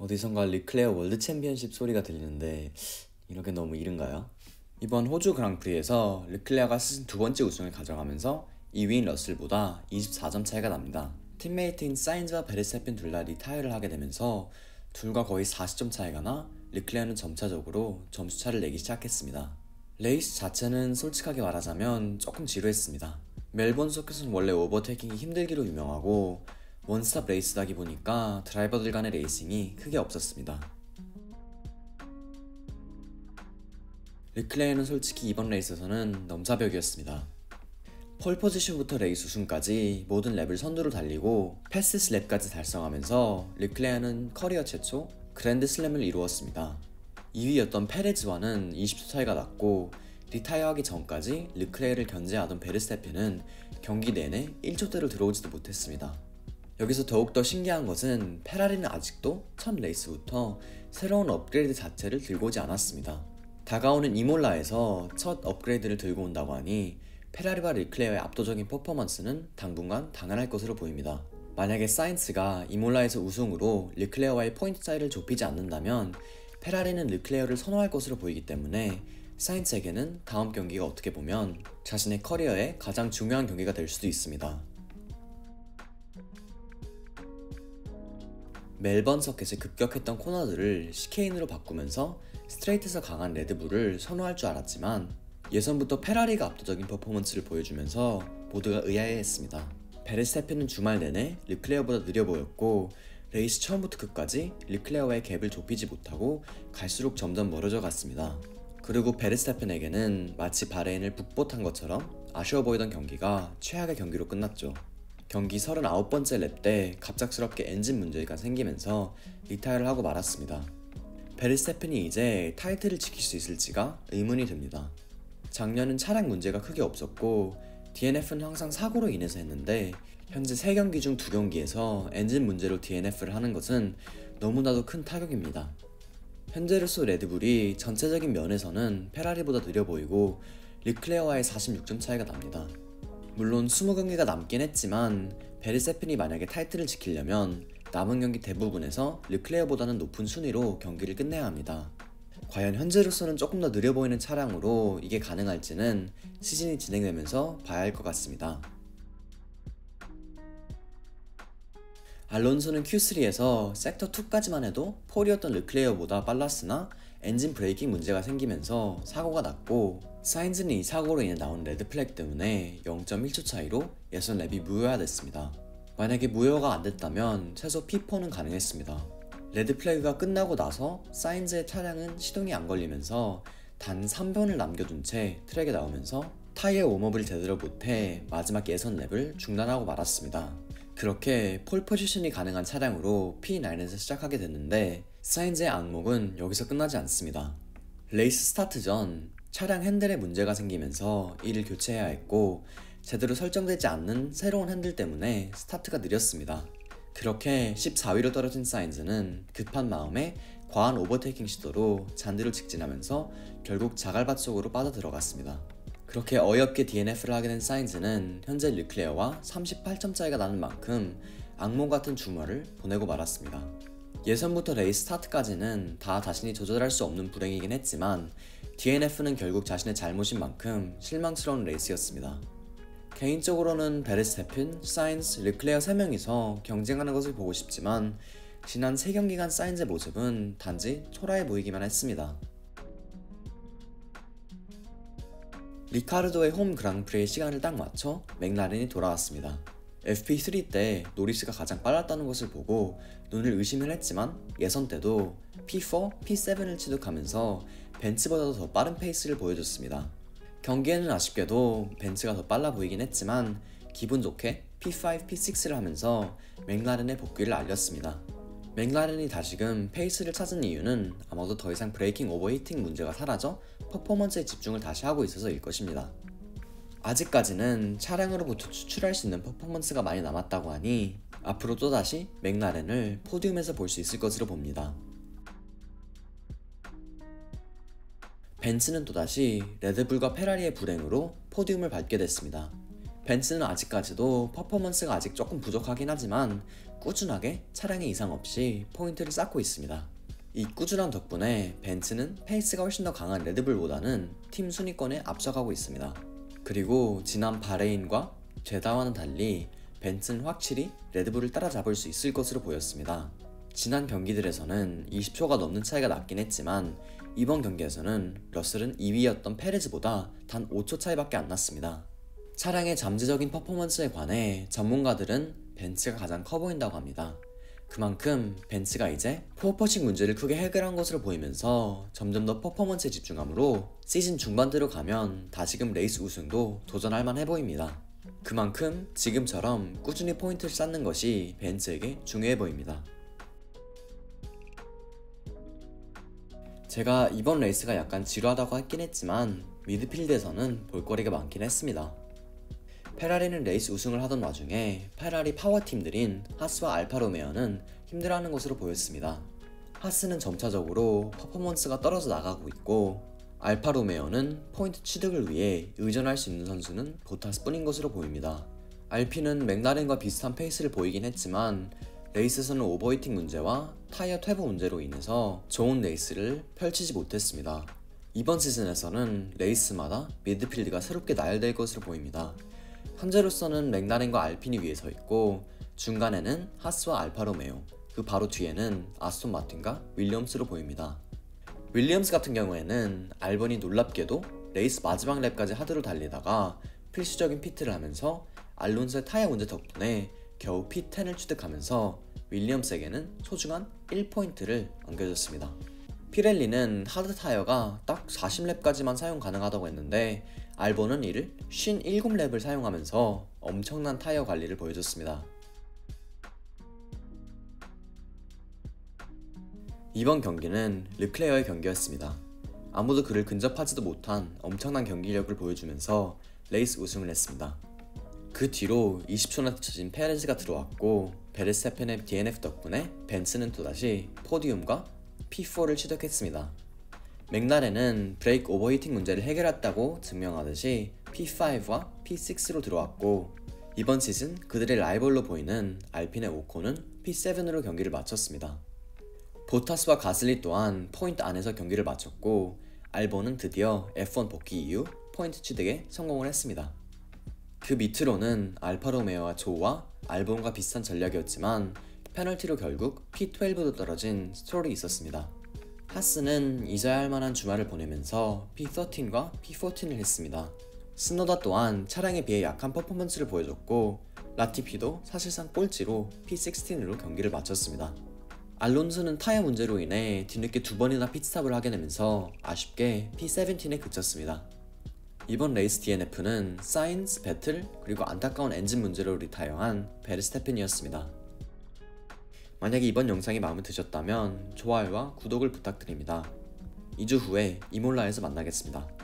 어디선가 르클레어 월드 챔피언십 소리가 들리는데 이렇게 너무 이른가요? 이번 호주 그랑프리에서 르클레어가 시즌 두 번째 우승을 가져가면서 2위인 러셀보다 24점 차이가 납니다. 팀메이트인 사인즈와 베르스타펜 둘 다 리타이어를 하게 되면서 둘과 거의 40점 차이가 나 르클레어는 점차적으로 점수차를 내기 시작했습니다. 레이스 자체는 솔직하게 말하자면 조금 지루했습니다. 멜번 서킷은 원래 오버테이킹이 힘들기로 유명하고 원스톱 레이스다기 보니까 드라이버들 간의 레이싱이 크게 없었습니다. 르클레어는 솔직히 이번 레이스에서는 넘사벽이었습니다. 폴 포지션부터 레이스 우승까지 모든 랩을 선두로 달리고 패스트 랩까지 달성하면서 르클레어는 커리어 최초 그랜드 슬램을 이루었습니다. 2위였던 페레즈와는 20초 차이가 났고 리타이어하기 전까지 르클레어를 견제하던 베르스타펜은 경기 내내 1초대로 들어오지도 못했습니다. 여기서 더욱더 신기한 것은 페라리는 아직도 첫 레이스부터 새로운 업그레이드 자체를 들고 오지 않았습니다. 다가오는 이몰라에서 첫 업그레이드를 들고 온다고 하니 페라리와 르클레어의 압도적인 퍼포먼스는 당분간 당연할 것으로 보입니다. 만약에 사인츠가 이몰라에서 우승으로 르클레어와의 포인트 차이를 좁히지 않는다면 페라리는 르클레어를 선호할 것으로 보이기 때문에 사인츠에게는 다음 경기가 어떻게 보면 자신의 커리어의 가장 중요한 경기가 될 수도 있습니다. 멜번 서킷의 급격했던 코너들을 시케인으로 바꾸면서 스트레이트에서 강한 레드불을 선호할 줄 알았지만 예선부터 페라리가 압도적인 퍼포먼스를 보여주면서 모두가 의아해했습니다. 베르스타펜은 주말 내내 르클레어보다 느려 보였고 레이스 처음부터 끝까지 르클레어와의 갭을 좁히지 못하고 갈수록 점점 멀어져 갔습니다. 그리고 베르스타펜에게는 마치 바레인을 북봇한 것처럼 아쉬워 보이던 경기가 최악의 경기로 끝났죠. 경기 39번째 랩 때 갑작스럽게 엔진 문제가 생기면서 리타이어를 하고 말았습니다. 베르스타펜이 이제 타이틀을 지킬 수 있을지가 의문이 듭니다. 작년은 차량 문제가 크게 없었고 DNF는 항상 사고로 인해서 했는데 현재 3경기 중 2경기에서 엔진 문제로 DNF를 하는 것은 너무나도 큰 타격입니다. 현재로서 레드불이 전체적인 면에서는 페라리보다 느려 보이고 르클레어와의 46점 차이가 납니다. 물론 20경기가 남긴 했지만 베르스타펜이 만약에 타이틀을 지키려면 남은 경기 대부분에서 르클레어보다는 높은 순위로 경기를 끝내야 합니다. 과연 현재로서는 조금 더 느려 보이는 차량으로 이게 가능할지는 시즌이 진행되면서 봐야 할 것 같습니다. 알론소는 Q3에서 섹터 2까지만 해도 폴이었던 르클레어보다 빨랐으나 엔진 브레이킹 문제가 생기면서 사고가 났고 사인즈는 이 사고로 인해 나온 레드 플래그 때문에 0.1초 차이로 예선 랩이 무효화됐습니다. 만약에 무효가 안 됐다면 최소 P4는 가능했습니다. 레드 플래그가 끝나고 나서 사인즈의 차량은 시동이 안 걸리면서 단 3번을 남겨둔 채 트랙에 나오면서 타이어 웜업을 제대로 못해 마지막 예선 랩을 중단하고 말았습니다. 그렇게 폴 포지션이 가능한 차량으로 P9에서 시작하게 됐는데 사인즈의 악몽은 여기서 끝나지 않습니다. 레이스 스타트 전 차량 핸들에 문제가 생기면서 이를 교체해야 했고 제대로 설정되지 않는 새로운 핸들 때문에 스타트가 느렸습니다. 그렇게 14위로 떨어진 사인즈는 급한 마음에 과한 오버테이킹 시도로 잔디로 직진하면서 결국 자갈밭 속으로 빠져들어갔습니다. 그렇게 어이없게 DNF를 하게 된 사인즈는 현재 르클레어와 38점 차이가 나는 만큼 악몽 같은 주말을 보내고 말았습니다. 예선부터 레이스 스타트까지는 다 자신이 조절할 수 없는 불행이긴 했지만 DNF는 결국 자신의 잘못인 만큼 실망스러운 레이스였습니다. 개인적으로는 베르스타펜, 사인즈, 르클레어 3명이서 경쟁하는 것을 보고 싶지만 지난 3경기간 사인즈의 모습은 단지 초라해 보이기만 했습니다. 리카르도의 홈 그랑프리의 시간을 딱 맞춰 맥라렌이 돌아왔습니다. FP3 때 노리스가 가장 빨랐다는 것을 보고 눈을 의심을 했지만 예선 때도 P4, P7을 취득하면서 벤츠보다도 더 빠른 페이스를 보여줬습니다. 경기에는 아쉽게도 벤츠가 더 빨라 보이긴 했지만 기분 좋게 P5, P6를 하면서 맥라렌의 복귀를 알렸습니다. 맥라렌이 다시금 페이스를 찾은 이유는 아마도 더 이상 브레이킹 오버히팅 문제가 사라져 퍼포먼스에 집중을 다시 하고 있어서일 것입니다. 아직까지는 차량으로부터 추출할 수 있는 퍼포먼스가 많이 남았다고 하니 앞으로 또다시 맥라렌을 포디움에서 볼 수 있을 것으로 봅니다. 벤츠는 또다시 레드불과 페라리의 불행으로 포디움을 밟게 됐습니다. 벤츠는 아직까지도 퍼포먼스가 아직 조금 부족하긴 하지만 꾸준하게 차량에 이상 없이 포인트를 쌓고 있습니다. 이 꾸준함 덕분에 벤츠는 페이스가 훨씬 더 강한 레드불보다는 팀 순위권에 앞서가고 있습니다. 그리고 지난 바레인과 제다와는 달리 벤츠는 확실히 레드불을 따라잡을 수 있을 것으로 보였습니다. 지난 경기들에서는 20초가 넘는 차이가 났긴 했지만 이번 경기에서는 러셀은 2위였던 페레즈보다 단 5초 차이밖에 안 났습니다. 차량의 잠재적인 퍼포먼스에 관해 전문가들은 벤츠가 가장 커 보인다고 합니다. 그만큼 벤츠가 이제 포퍼싱 문제를 크게 해결한 것으로 보이면서 점점 더 퍼포먼스에 집중하므로 시즌 중반대로 가면 다시금 레이스 우승도 도전할 만해 보입니다. 그만큼 지금처럼 꾸준히 포인트를 쌓는 것이 벤츠에게 중요해 보입니다. 제가 이번 레이스가 약간 지루하다고 했긴 했지만 미드필드에서는 볼거리가 많긴 했습니다. 페라리는 레이스 우승을 하던 와중에 페라리 파워팀들인 하스와 알파로메오는 힘들어하는 것으로 보였습니다. 하스는 점차적으로 퍼포먼스가 떨어져 나가고 있고 알파로메오는 포인트 취득을 위해 의존할 수 있는 선수는 보타스뿐인 것으로 보입니다. 알피는 맥라렌과 비슷한 페이스를 보이긴 했지만 레이스에서는 오버히팅 문제와 타이어 퇴보 문제로 인해서 좋은 레이스를 펼치지 못했습니다. 이번 시즌에서는 레이스마다 미드필드가 새롭게 나열될 것으로 보입니다. 현재로서는 맥라렌과 알핀이 위에 서 있고 중간에는 하스와 알파로메오, 그 바로 뒤에는 아스톤 마틴과 윌리엄스로 보입니다. 윌리엄스 같은 경우에는 알본이 놀랍게도 레이스 마지막 랩까지 하드로 달리다가 필수적인 피트를 하면서 알론소의 타이어 문제 덕분에 겨우 P10을 취득하면서 윌리엄스에게는 소중한 1포인트를 안겨줬습니다. 피렐리는 하드 타이어가 딱 40랩까지만 사용 가능하다고 했는데 알본은 이를 57랩을 사용하면서 엄청난 타이어 관리를 보여줬습니다. 이번 경기는 르클레어의 경기였습니다. 아무도 그를 근접하지도 못한 엄청난 경기력을 보여주면서 레이스 우승을 했습니다. 그 뒤로 20초나 뒤처진 페레즈가 들어왔고 베르스타펜의 DNF 덕분에 벤츠는 또다시 포디움과 P4를 취득했습니다. 맥라렌은 브레이크 오버히팅 문제를 해결했다고 증명하듯이 P5와 P6로 들어왔고 이번 시즌 그들의 라이벌로 보이는 알핀의 오콘은 P7으로 경기를 마쳤습니다. 보타스와 가슬리 또한 포인트 안에서 경기를 마쳤고 알본은 드디어 F1 복귀 이후 포인트 취득에 성공을 했습니다. 그 밑으로는 알파로메오와 조와 알본과 비슷한 전략이었지만 페널티로 결국 P12도 떨어진 스트롤이 있었습니다. 하스는 잊어야 할 만한 주말을 보내면서 P13과 P14를 했습니다. 스노다 또한 차량에 비해 약한 퍼포먼스를 보여줬고 라티피도 사실상 꼴찌로 P16으로 경기를 마쳤습니다. 알론소는 타이어 문제로 인해 뒤늦게 2번이나 핏스탑을 하게 되면서 아쉽게 P17에 그쳤습니다. 이번 레이스 DNF는 사인즈, 배틀, 그리고 안타까운 엔진 문제로 리타이어한 베르스타펜이었습니다. 만약에 이번 영상이 마음에 드셨다면 좋아요와 구독을 부탁드립니다. 2주 후에 이몰라에서 만나겠습니다.